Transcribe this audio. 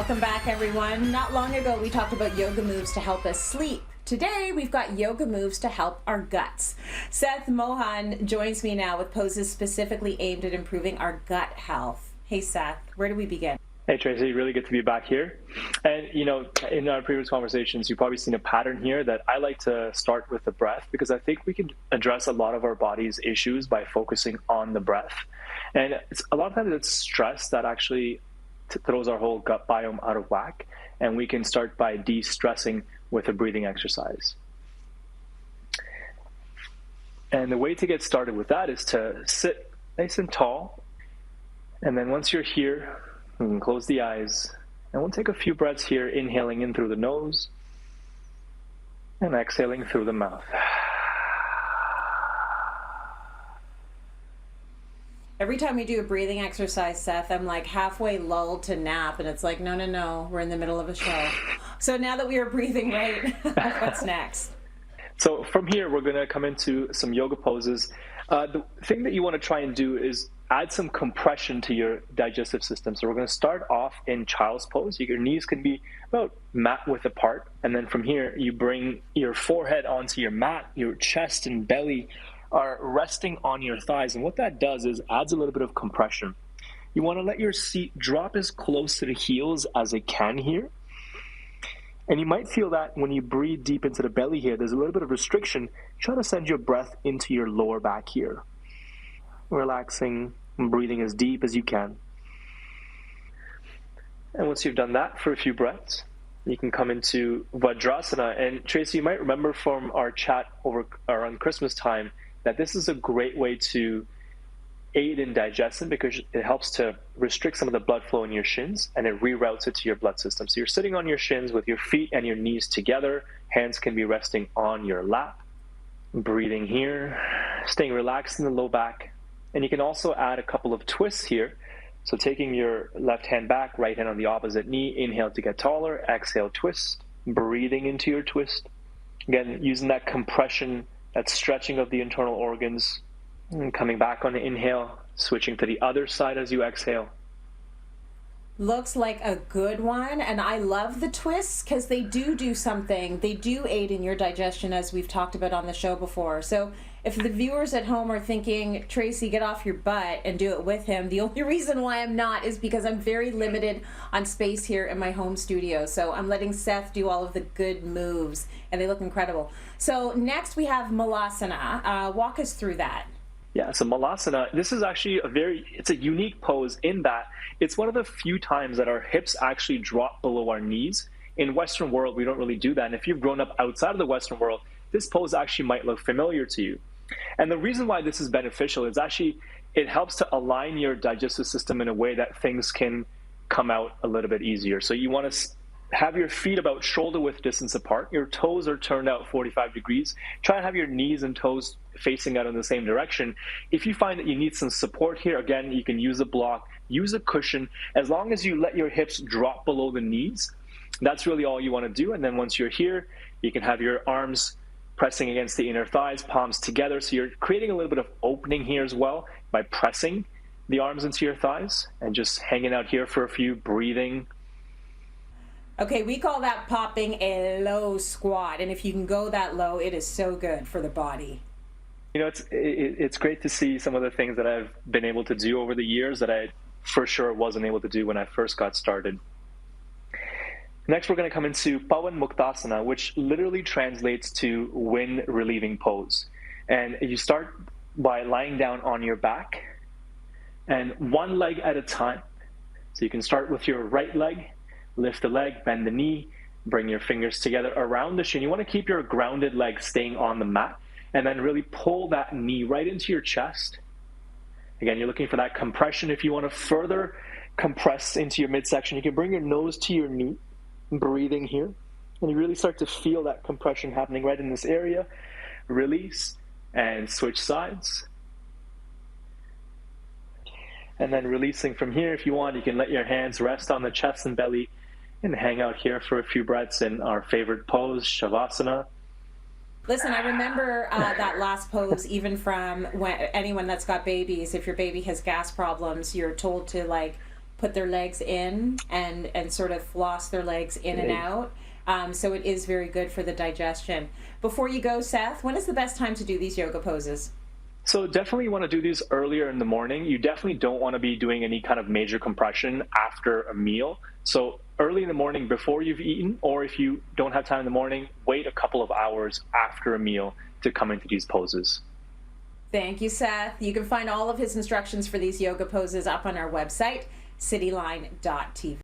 Welcome back, everyone. Not long ago, we talked about yoga moves to help us sleep. Today, we've got yoga moves to help our guts. Seth Mohan joins me now with poses specifically aimed at improving our gut health. Hey, Seth, where do we begin? Hey, Tracy, really good to be back here. And, in our previous conversations, you've probably seen a pattern here that I like to start with the breath because I think we can address a lot of our body's issues by focusing on the breath. And a lot of times it's stress that actually throws our whole gut biome out of whack, and we can start by de-stressing with a breathing exercise. And the way to get started with that is to sit nice and tall, and then once you're here, you can close the eyes, and we'll take a few breaths here, inhaling in through the nose and exhaling through the mouth. Every time we do a breathing exercise, Seth, I'm like halfway lulled to nap, and it's like, no, we're in the middle of a show. So now that we are breathing right, what's next? So from here, we're going to come into some yoga poses. The thing that you want to try and do is add some compression to your digestive system. So we're going to start off in child's pose. Your knees can be about mat width apart. And then from here, you bring your forehead onto your mat, your chest and belly are resting on your thighs. And what that does is adds a little bit of compression. You want to let your seat drop as close to the heels as it can here. And you might feel that when you breathe deep into the belly here, there's a little bit of restriction. Try to send your breath into your lower back here. Relaxing and breathing as deep as you can. And once you've done that for a few breaths, you can come into Vajrasana. And Tracy, you might remember from our chat around Christmas time that this is a great way to aid in digestion because it helps to restrict some of the blood flow in your shins and it reroutes it to your blood system. So you're sitting on your shins with your feet and your knees together. Hands can be resting on your lap. Breathing here, staying relaxed in the low back. And you can also add a couple of twists here. So taking your left hand back, right hand on the opposite knee, inhale to get taller, exhale, twist, breathing into your twist. Again, using that compression, that stretching of the internal organs, and coming back on the inhale, switching to the other side as you exhale. Looks like a good one, and I love the twists because they do something. They do aid in your digestion, as we've talked about on the show before. So if the viewers at home are thinking, Tracy, get off your butt and do it with him, the only reason why I'm not is because I'm very limited on space here in my home studio. So I'm letting Seth do all of the good moves, and they look incredible. So next we have Malasana. Walk us through that. Yeah, so Malasana, this is actually it's a unique pose in that it's one of the few times that our hips actually drop below our knees. In Western world, we don't really do that. And if you've grown up outside of the Western world, this pose actually might look familiar to you. And the reason why this is beneficial is actually it helps to align your digestive system in a way that things can come out a little bit easier. So you want to have your feet about shoulder width distance apart. Your toes are turned out 45 degrees. Try to have your knees and toes facing out in the same direction. If you find that you need some support here, again, you can use a block, use a cushion. As long as you let your hips drop below the knees, that's really all you want to do. And then once you're here, you can have your arms pressing against the inner thighs, palms together. So you're creating a little bit of opening here as well by pressing the arms into your thighs and just hanging out here for a few, breathing. Okay, we call that popping a low squat, and if you can go that low, it is so good for the body. It's great to see some of the things that I've been able to do over the years that I for sure wasn't able to do when I first got started. Next, we're going to come into Pawan Muktasana, which literally translates to wind relieving pose. And you start by lying down on your back and one leg at a time. So you can start with your right leg. Lift the leg, bend the knee, bring your fingers together around the shin. You want to keep your grounded leg staying on the mat and then really pull that knee right into your chest. Again, you're looking for that compression. If you want to further compress into your midsection, you can bring your nose to your knee, breathing here. And you really start to feel that compression happening right in this area. Release and switch sides. And then releasing from here, if you want, you can let your hands rest on the chest and belly and hang out here for a few breaths in our favorite pose, Shavasana. Listen, I remember that last pose even from anyone that's got babies. If your baby has gas problems, you're told to put their legs in and sort of floss their legs in and out. So it is very good for the digestion. Before you go, Seth, when is the best time to do these yoga poses? So definitely you want to do these earlier in the morning. You definitely don't want to be doing any kind of major compression after a meal. So early in the morning before you've eaten, or if you don't have time in the morning, wait a couple of hours after a meal to come into these poses. Thank you, Seth. You can find all of his instructions for these yoga poses up on our website, cityline.tv.